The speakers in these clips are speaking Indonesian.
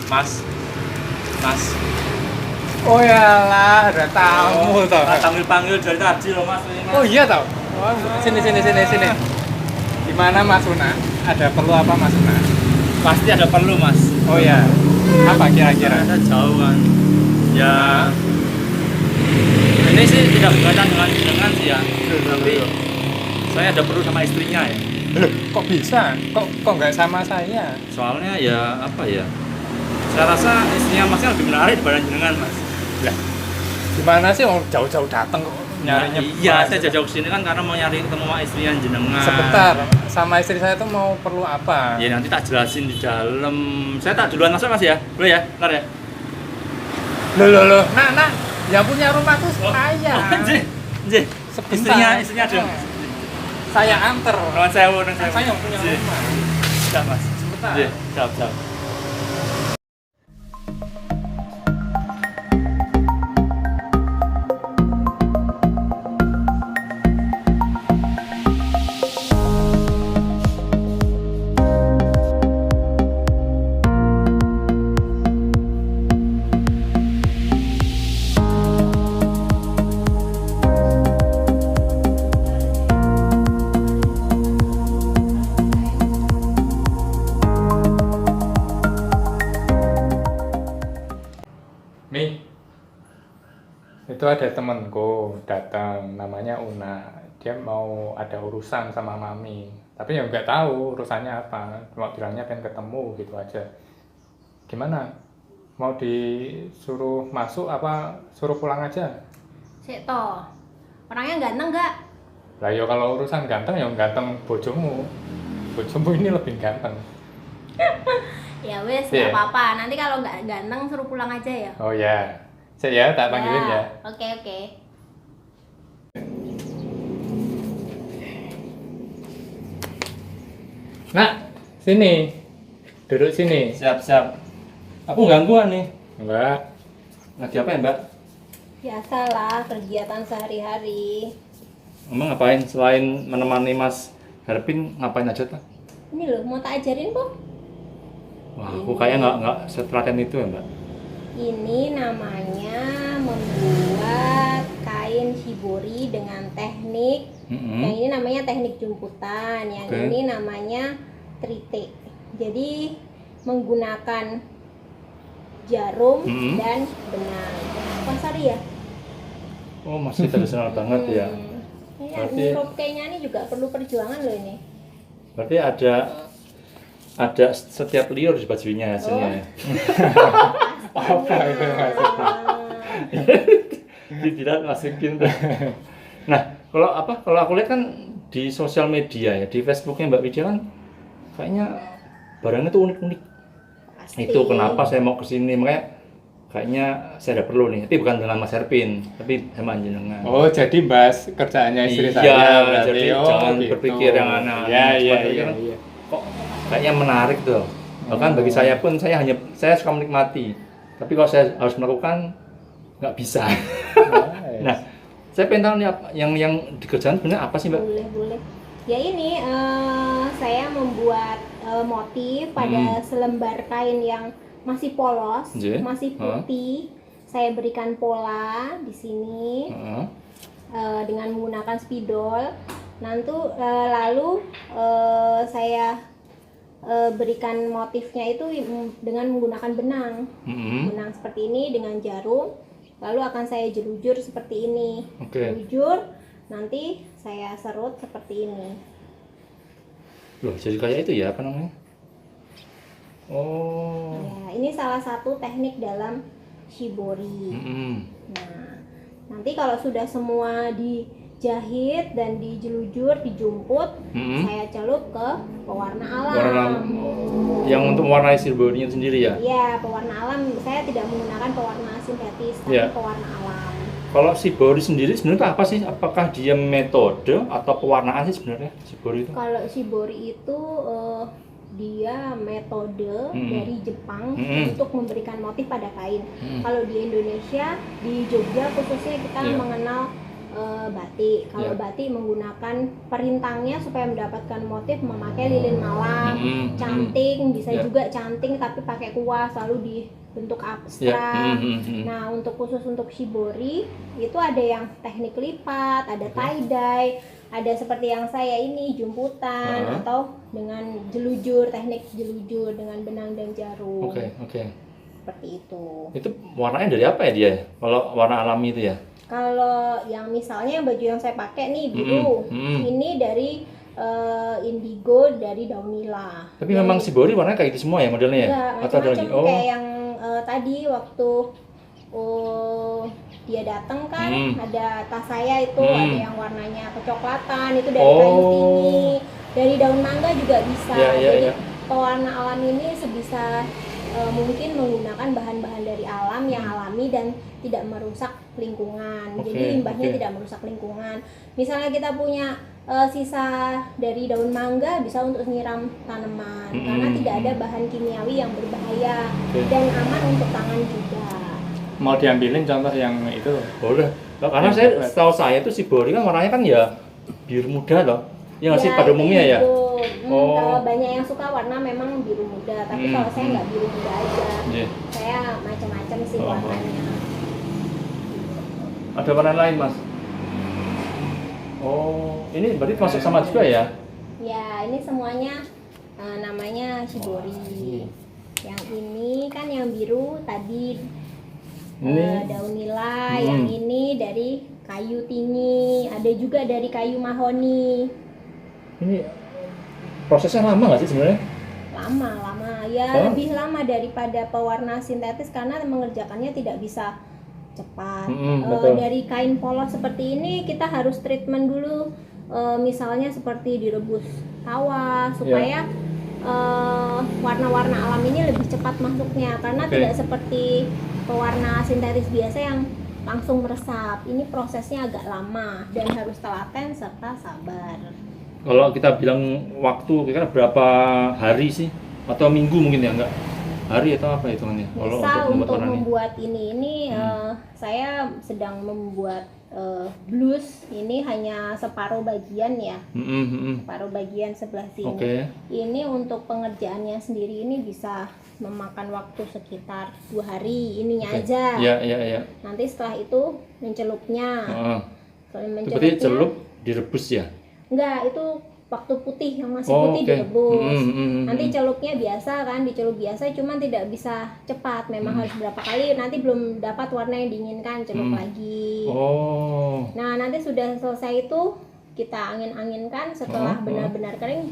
Mas. Mas. Oh yalah, ada tamu toh. Panggil dari tadi loh Mas ini Mas. Oh iya toh. Oh, sini. Gimana Mas Una? Ada perlu apa Mas Una? Pasti ada perlu Mas. Oh ya. Apa kira-kira? Ada jauh kan. Ya. Ini sih tidak berkaitan dengan sih ya. Tapi saya ada perlu sama istrinya ya. Loh, kok bisa? Kok nggak sama saya? Soalnya ya apa ya? Saya rasa istrinya Masnya lebih menarik daripada jenengan Mas. Lah, gimana sih orang jauh-jauh datang kok nyarinya? Iya, saya jauh-jauh kesini kan karena mau nyari ketemu sama istrinya jenengan. Sebentar, sama istri saya tuh mau perlu apa? Ya nanti tak jelasin di dalam. Saya tak duluan masuk Mas ya? Boleh ya? Bentar ya? Loh, nak, yang punya rumah tuh saya. Nggih. Sebentar. Istrinya ada. Saya anter. Nuwun sewu. Saya yang punya Nggih. rumah. Siap Mas. Sebentar. Nggih, siap. Mi, itu ada temenku datang, namanya Una. Dia mau ada urusan sama Mami, tapi ya nggak tahu urusannya apa. Cuma bilangnya pengen ketemu gitu aja. Gimana? Mau disuruh masuk apa suruh pulang aja? Sik toh. Orangnya ganteng nggak? Lah ya kalau urusan ganteng ya ganteng bojomu. Bojomu ini lebih ganteng. Ya wes, Iya. nggak apa-apa. Nanti kalau nggak ganteng suruh pulang aja ya. Oh ya. Saya ya tak panggilin ya. Oke. Nak, sini. Duduk sini. Siap. Aku gangguan nih. Enggak. Lagi apa ya Mbak? Biasalah kegiatan sehari-hari. Emang ngapain selain menemani Mas Herpin ngapain aja tuh? Ini loh, mau tak ajarin kok. Wah, aku kayaknya nggak setelahkan itu ya Mbak. Ini namanya membuat kain shibori dengan teknik. Yang ini namanya teknik jumputan. Yang Oke. ini namanya trite. Jadi menggunakan jarum dan benang. Pasari ya? Oh, masih tradisional banget ya. Ini kayaknya ini juga perlu perjuangan loh ini. Berarti ada setiap liur di bajunya hasilnya ya. Apa itu maksudnya? Tidak masukin. Nah, kalau aku lihat kan di sosial media ya, di Facebooknya Mbak Widya kan kayaknya barangnya tuh unik-unik. Pasti. Itu kenapa saya mau kesini, makanya kayaknya saya ada perlu nih, tapi bukan dengan Mas Herpin, tapi sama jenengan. Oh, jadi bahas kerjaannya istri Iya, saya berarti. jadi Oh, jangan gitu. berpikir yang aneh-aneh. Iya. Kan kok kayaknya menarik tuh. Bahkan bagi saya pun saya suka menikmati. Tapi kalau saya harus melakukan nggak bisa. Nah, saya pengen tahu nih yang dikerjakan sebenarnya apa sih Mbak? Boleh. Ya ini saya membuat motif pada selembar kain yang masih polos, Nggih. masih putih. Saya berikan pola di sini dengan menggunakan spidol. Lalu saya berikan motifnya itu dengan menggunakan benang. Benang seperti ini dengan jarum. Lalu akan saya jelujur seperti ini. Oke. Jelujur, nanti saya serut seperti ini. Loh, jadi kayak itu ya, apa namanya? Oh. Ya, ini salah satu teknik dalam shibori. Nah, nanti kalau sudah semua dijahit dan dijelujur, dijumput, saya celup ke pewarna alam. Warna yang untuk mewarnai shiborinya sendiri ya? Iya, pewarna alam. Saya tidak menggunakan pewarna sintetis, tapi Iya. pewarna alam. Kalau shibori sendiri sebenarnya apa sih? Apakah dia metode atau pewarnaan sih sebenarnya shibori itu? Kalau shibori itu dia metode dari Jepang untuk memberikan motif pada kain. Kalau di Indonesia, di Jogja khususnya kita mengenal batik. Kalau Ya. batik menggunakan perintangnya supaya mendapatkan motif memakai lilin malam, canting, bisa Ya. juga canting tapi pakai kuas lalu dibentuk abstrak. Nah, untuk khusus untuk shibori itu ada yang teknik lipat, ada tie dye, ada seperti yang saya ini jumputan atau dengan jelujur, teknik jelujur dengan benang dan jarum. Oke. Seperti itu. Itu warnanya dari apa ya dia? Kalau warna alami itu ya? Kalau yang misalnya baju yang saya pakai nih biru, ini dari indigo dari daun nila. Tapi memang shibori warnanya kayak gitu semua ya modelnya ya? Enggak, Atau ada lagi? macam-macam kayak yang tadi waktu dia datang kan ada tas saya itu ada yang warnanya kecoklatan itu dari kayu tinggi, dari daun mangga juga bisa. Jadi pewarna alam ini sebisa mungkin menggunakan bahan-bahan dari alam yang alami dan tidak merusak lingkungan. Jadi limbahnya tidak merusak lingkungan. Misalnya kita punya sisa dari daun mangga bisa untuk nyiram tanaman karena tidak ada bahan kimiawi yang berbahaya dan aman untuk tangan juga. Mau diambilin contoh yang itu? Boleh. Karena setahu saya itu shibori kan warnanya kan ya biru muda loh. Ya nggak sih pada umumnya ya? Kalau banyak yang suka warna memang biru muda, tapi kalau saya nggak biru muda aja. Saya macam-macam sih warnanya. Ada warna lain mas? Oh, ini berarti masuk sama juga ya? Ya, ini semuanya namanya shibori. Yang ini kan yang biru tadi daun nila, yang ini dari kayu tinggi, ada juga dari kayu mahoni. Ini prosesnya lama nggak sih sebenarnya? Lama ya, lebih lama daripada pewarna sintetis karena mengerjakannya tidak bisa cepat. Dari kain polos seperti ini kita harus treatment dulu, misalnya seperti direbus tawa supaya warna-warna alam ini lebih cepat masuknya karena tidak seperti pewarna sintetis biasa yang langsung meresap. Ini prosesnya agak lama dan harus telaten serta sabar. Kalau kita bilang waktu kira-kira berapa hari sih? Atau minggu mungkin ya, enggak? Hari atau apa hitungannya? Misal untuk membuat ini saya sedang membuat blus ini hanya separuh bagian ya, separuh bagian sebelah sini. Ini untuk pengerjaannya sendiri ini bisa memakan waktu sekitar 2 hari ininya aja. Iya. Nanti setelah itu mencelupnya. Seperti celup direbus ya? Enggak, itu waktu putih yang masih putih direbus. Nanti celupnya biasa kan, dicelup biasa, cuman tidak bisa cepat. Memang harus berapa kali, nanti belum dapat warna yang diinginkan, celup lagi. Nah, nanti sudah selesai itu kita angin-anginkan. Setelah benar-benar kering,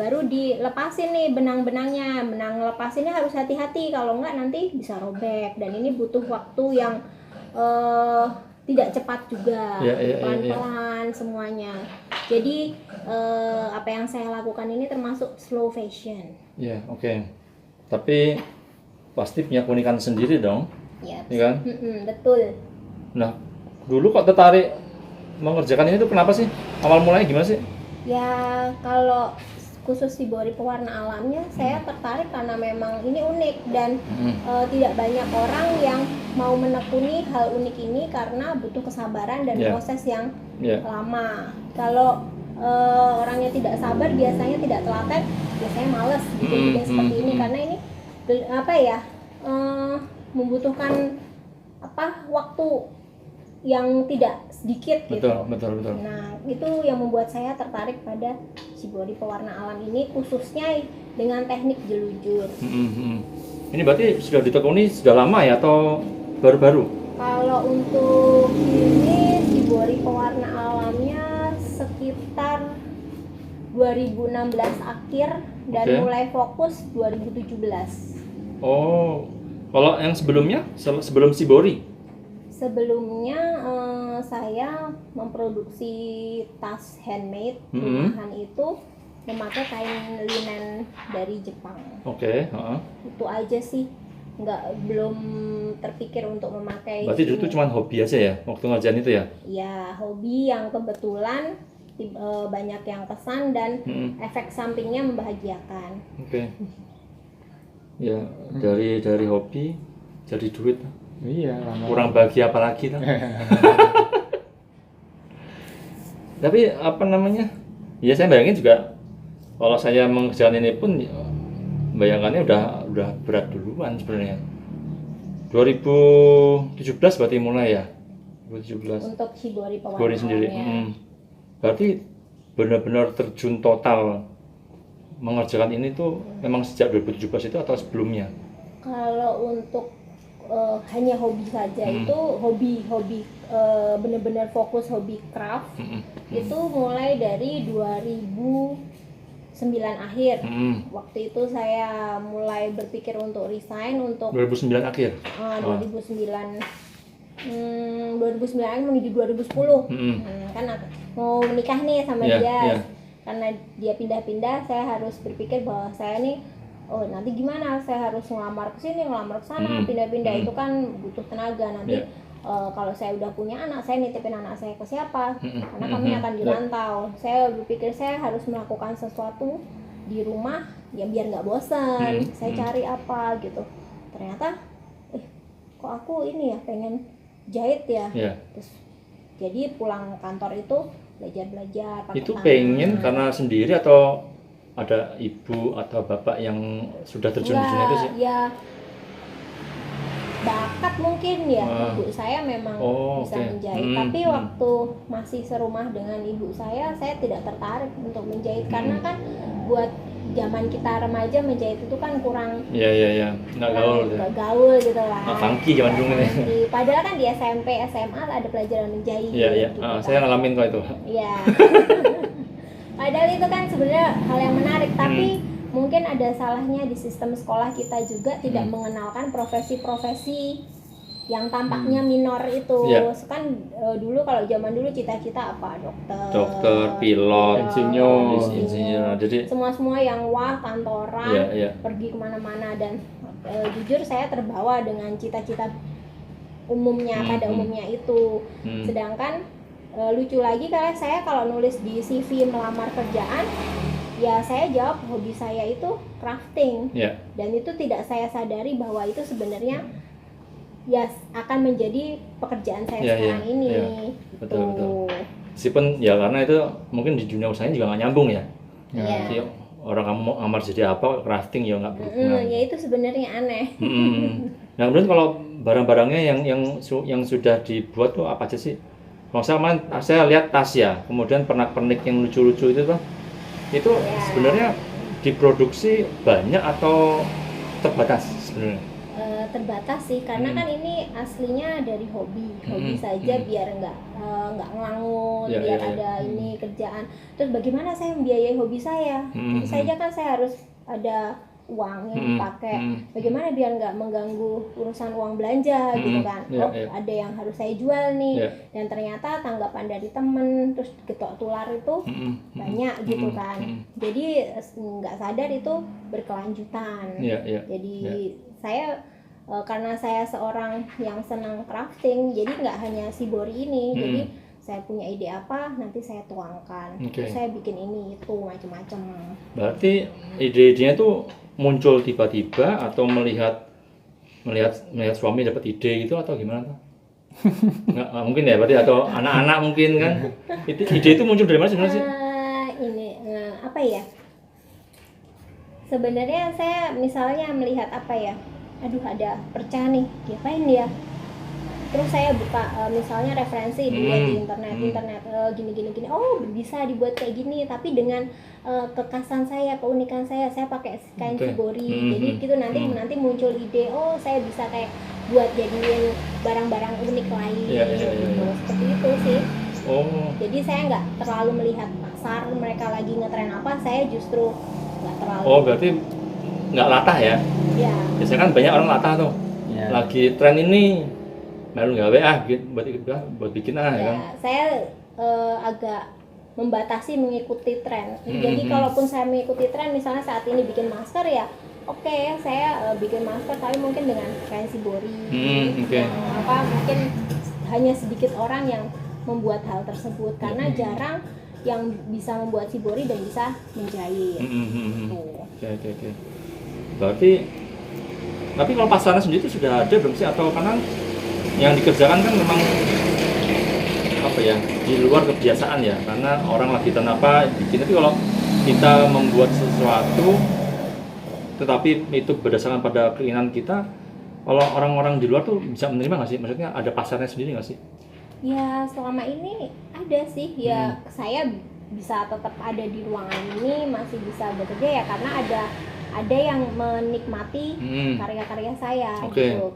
baru dilepasin nih benang-benangnya. Benang lepasinnya harus hati-hati, kalau enggak nanti bisa robek. Dan ini butuh waktu yang tidak cepat juga, pelan-pelan semuanya. Jadi apa yang saya lakukan ini termasuk slow fashion. Ya, oke. Tapi pasti punya keunikan sendiri dong. Iya kan? Betul. Nah, dulu kok tertarik mengerjakan ini tuh kenapa sih? Awal mulanya gimana sih? Ya, kalau khusus shibori pewarna alamnya saya tertarik karena memang ini unik dan tidak banyak orang yang mau menekuni hal unik ini karena butuh kesabaran dan proses yang lama. Kalau orangnya tidak sabar, biasanya tidak telaten, biasanya males bikin seperti ini karena ini membutuhkan waktu yang tidak sedikit gitu. Betul. Nah, itu yang membuat saya tertarik pada shibori pewarna alam ini khususnya dengan teknik jelujur. Ini berarti sudah ditekuni sudah lama ya atau baru-baru? Kalau untuk ini shibori pewarna alamnya sekitar 2016 akhir dan mulai fokus 2017. Oh, kalau yang sebelumnya sebelum shibori? Sebelumnya saya memproduksi tas handmade rumahan itu memakai kain linen dari Jepang. Itu aja sih, belum terpikir untuk memakai. Berarti dulu itu cuma hobi aja ya waktu ngerjain itu ya? Ya, hobi yang kebetulan banyak yang pesan dan efek sampingnya membahagiakan. Ya, dari hobi jadi duit. Iya, kurang bahagia apalagi lah. Tapi apa namanya? Ya saya bayangin juga kalau saya mengerjakan ini pun ya, bayangannya udah berat duluan sebenarnya. 2017 berarti mulai ya. 2017. Untuk Hibori Hibori sendiri. pewarnaannya. Berarti benar-benar terjun total mengerjakan ini tuh memang sejak 2017 itu atau sebelumnya? Kalau untuk hanya hobi saja itu hobi benar-benar fokus hobi craft itu mulai dari 2009 akhir. Waktu itu saya mulai berpikir untuk resign untuk 2009 akhir. 2009 menuju 2010. Kan mau menikah nih sama dia. Karena dia pindah-pindah, saya harus berpikir bahwa saya nih nanti gimana, saya harus ngelamar ke sini, ngelamar ke sana, pindah-pindah itu kan butuh tenaga. Nanti kalau saya udah punya anak, saya nitipin anak saya ke siapa? Karena kami akan dirantau. Saya berpikir saya harus melakukan sesuatu di rumah ya biar nggak bosan. Saya cari apa gitu. Ternyata kok aku ini ya pengen jahit ya. Terus jadi pulang kantor itu belajar pakai itu tangan. pengen karena sendiri atau ada ibu atau bapak yang sudah terjun di sini itu sih? Ya bakat mungkin ya. Ibu saya memang bisa menjahit, tapi waktu masih serumah dengan ibu saya tidak tertarik untuk menjahit karena kan buat zaman kita remaja menjahit itu kan kurang nggak gaul gaul gitu lah. Funky zaman dulu ini. Padahal kan di SMP SMA ada pelajaran menjahit. Gitu kan. Saya ngalamin kok itu. Iya. Padahal itu kan sebenarnya hal yang menarik, tapi mungkin ada salahnya di sistem sekolah kita juga tidak mengenalkan profesi-profesi yang tampaknya minor itu. Kan dulu kalau zaman dulu cita-cita apa? Dokter, pilot, insinyur. Jadi semua yang wah kantoran, pergi kemana-mana dan jujur saya terbawa dengan cita-cita umumnya pada umumnya itu. Sedangkan lucu lagi karena saya kalau nulis di CV melamar kerjaan ya saya jawab hobi saya itu crafting dan itu tidak saya sadari bahwa itu sebenarnya ya akan menjadi pekerjaan saya sekarang ini. Betul. Meskipun ya karena itu mungkin di dunia usahanya juga nggak nyambung ya. Jadi orang kamu mau ngamar jadi apa crafting ya nggak berhubungan. Ya itu sebenarnya aneh. Nah kemudian kalau barang-barangnya yang sudah dibuat tuh apa aja sih? Kalau saya lihat tas ya, kemudian pernak-pernik yang lucu-lucu itu tuh, itu sebenarnya diproduksi banyak atau terbatas sebenarnya? Terbatas sih, karena kan ini aslinya dari hobi saja biar nggak ngelangut, biar ada ini kerjaan. Terus bagaimana saya membiayai hobi saya? Tentu saja kan saya harus ada uang yang dipakai. Bagaimana biar nggak mengganggu urusan uang belanja gitu kan? Ada yang harus saya jual nih, dan ternyata tanggapan dari temen terus getok tular itu banyak gitu kan. Jadi nggak sadar itu berkelanjutan. Jadi saya karena saya seorang yang senang crafting, jadi nggak hanya Shibori ini, jadi saya punya ide apa nanti saya tuangkan, terus saya bikin ini itu macam-macam. Berarti ide-idenya tuh muncul tiba-tiba atau melihat suami dapat ide gitu atau gimana tuh? Nggak mungkin ya berarti, atau anak-anak mungkin kan? Ide itu muncul dari mana sebenarnya sih? Apa ya? Sebenarnya saya misalnya melihat apa ya? Aduh ada perca nih, diapain dia? Terus saya buka misalnya referensi di internet gini, oh bisa dibuat kayak gini, tapi dengan kekasan saya, keunikan saya pakai kain Shibori. Jadi gitu nanti muncul ide, oh saya bisa kayak buat jadiin barang-barang unik lain gitu. Seperti itu sih. Jadi saya nggak terlalu melihat pasar mereka lagi ngetren apa, saya justru nggak terlalu. Berarti nggak latah ya? Biasanya kan banyak orang latah tuh, lagi tren ini baru gawe buat bikin ya kan? Saya agak membatasi mengikuti tren. Jadi kalaupun saya mengikuti tren, misalnya saat ini bikin masker ya, oke, saya bikin masker tapi mungkin dengan kain Shibori. Mungkin hanya sedikit orang yang membuat hal tersebut karena jarang yang bisa membuat Shibori dan bisa menjahit. Oke. Berarti, tapi kalau pasarnya sendiri itu sudah ada belum sih, atau karena yang dikerjakan kan memang apa ya, di luar kebiasaan ya, karena orang lagi apa bikin. Tapi kalau kita membuat sesuatu tetapi itu berdasarkan pada keinginan kita, kalau orang-orang di luar tuh bisa menerima nggak sih? Maksudnya ada pasarnya sendiri nggak sih? Ya selama ini ada sih ya, saya bisa tetap ada di ruangan ini, masih bisa bekerja ya karena ada yang menikmati karya-karya saya Oke. gitu.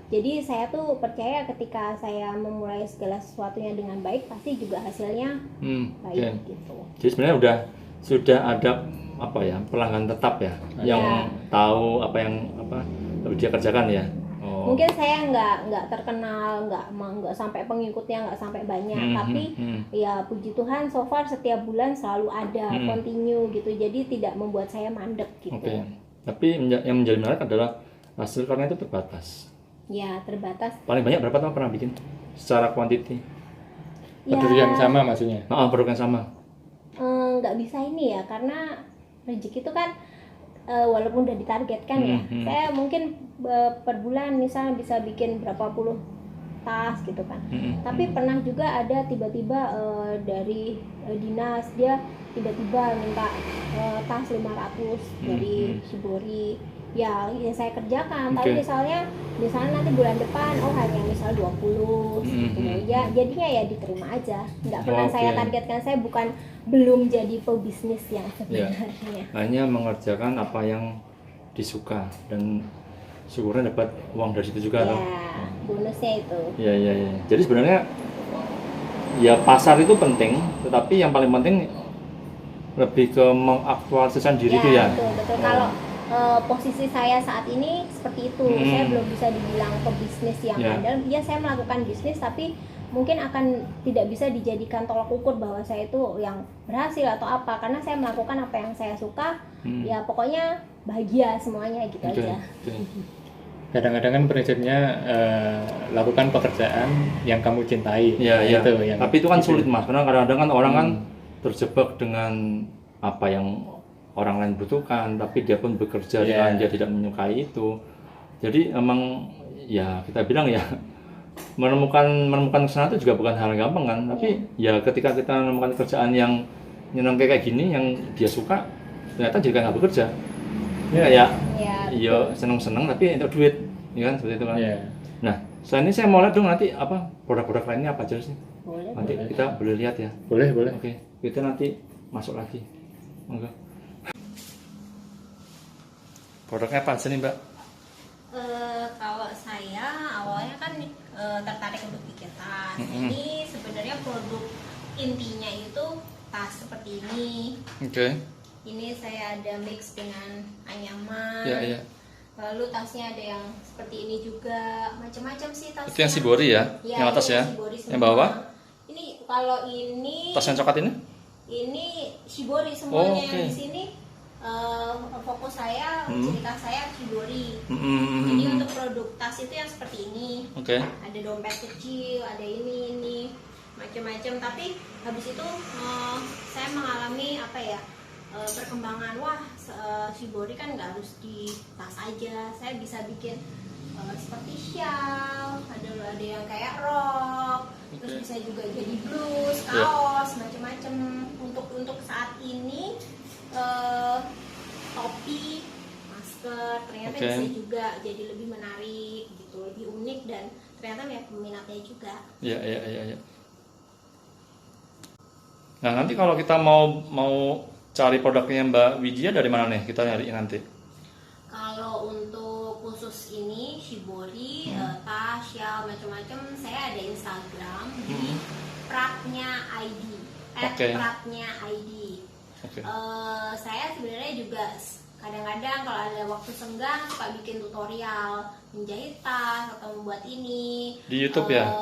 Jadi saya tuh percaya ketika saya memulai segala sesuatunya dengan baik pasti juga hasilnya baik gitu. Jadi sebenarnya sudah ada apa ya, pelanggan tetap ya, yang tahu apa yang dia kerjakan ya. Mungkin saya nggak terkenal, nggak sampai pengikutnya nggak sampai banyak, tapi ya puji Tuhan so far setiap bulan selalu ada continue gitu, jadi tidak membuat saya mandek gitu. Oke. Tapi yang menjadi menarik adalah hasil karya itu terbatas. Ya terbatas. Paling banyak berapa tahun pernah bikin secara kuantiti? Produk yang sama maksudnya? Produk yang sama. Nggak bisa ini ya, karena rezeki itu kan walaupun udah ditargetkan ya, saya mungkin per bulan misalnya bisa bikin berapa puluh tas gitu kan. Tapi pernah juga ada tiba-tiba dari dinas dia tiba-tiba minta tas 500 dari Shibori. Ya saya kerjakan, tapi misalnya nanti bulan depan hanya misal 20 gitu. Ya jadinya ya diterima aja. Nggak pernah saya targetkan, saya belum jadi pebisnis yang sebenarnya. Hanya mengerjakan apa yang disuka dan syukurnya dapat uang dari situ juga. Bonusnya itu. Iya. Jadi sebenarnya ya pasar itu penting, tetapi yang paling penting lebih ke mengaktualisasikan diri itu ya. Betul. Kalau posisi saya saat ini seperti itu, saya belum bisa dibilang pebisnis yang andal. Ya saya melakukan bisnis, tapi mungkin akan tidak bisa dijadikan tolak ukur bahwa saya itu yang berhasil atau apa, karena saya melakukan apa yang saya suka. Ya pokoknya bahagia semuanya gitu aja. Kadang-kadang kan prinsipnya lakukan pekerjaan yang kamu cintai. Iya. Itu yang tapi itu kan sulit Mas, karena kadang-kadang kan orang kan terjebak dengan apa yang orang lain butuhkan, tapi dia pun bekerja dengan dia tidak menyukai itu. Jadi emang ya kita bilang ya menemukan kesana itu juga bukan hal yang gampang kan. Tapi ya ketika kita menemukan kerjaan yang nyenang kayak gini, yang dia suka, ternyata jadi nggak bekerja. Iya seneng-seneng tapi untuk duit, ya kan seperti itu kan. Nah, selain ini saya mau lihat dong nanti produk-produk lainnya apa aja sih? Nanti kita boleh lihat ya. Boleh. Oke, kita nanti masuk lagi. Monggo. Produknya apa aja nih Mbak? Kalau saya awalnya kan tertarik untuk bikin tas. Ini sebenarnya produk intinya itu tas seperti ini. Ini saya ada mix dengan anyaman. Lalu tasnya ada yang seperti ini juga, macam-macam sih tasnya. Itu yang Shibori ya? Yang atas ya? Yang bawah? Ini kalau ini tas yang coklat ini? Ini Shibori semuanya. Yang di sini fokus saya, ciri khas saya Shibori. Jadi untuk produk tas itu yang seperti ini. Ada dompet kecil, ada ini macam-macam. Tapi habis itu saya mengalami perkembangan. Shibori kan nggak harus di tas aja. Saya bisa bikin seperti shawl, ada yang kayak rok, terus bisa juga jadi blus, kaos, macam-macam. Untuk saat ini topi, masker, ternyata bisa juga jadi lebih menarik gitu, lebih unik dan ternyata banyak peminatnya juga. Iya. Nah nanti kalau kita mau cari produknya Mbak Widya dari mana nih kita nyari nanti? Kalau untuk khusus ini Shibori, tas, shawl, macam-macam, saya ada Instagram di Pratnya ID. Pratnya ID. Saya sebenarnya juga kadang-kadang kalau ada waktu senggang suka bikin tutorial menjahit tas atau membuat ini di YouTube ya?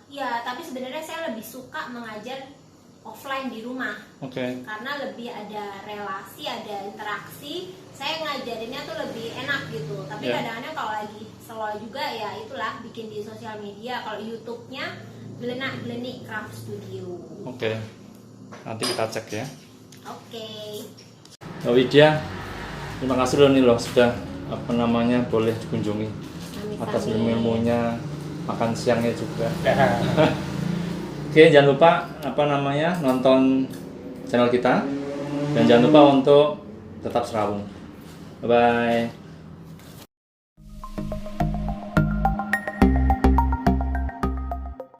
Ya, tapi sebenarnya saya lebih suka mengajar offline di rumah. Karena lebih ada relasi, ada interaksi. Saya ngajarinnya tuh lebih enak gitu. Tapi kadang-kadang kalau lagi slow juga ya itulah bikin di sosial media. Kalau YouTube-nya Glenik Craft Studio. Nanti kita cek ya. Mbak Widya, terima kasih loh sudah boleh dikunjungi. Atas ilmunya, makan siangnya juga. Oke, jangan lupa nonton channel kita dan jangan lupa untuk tetap serawung. Bye bye.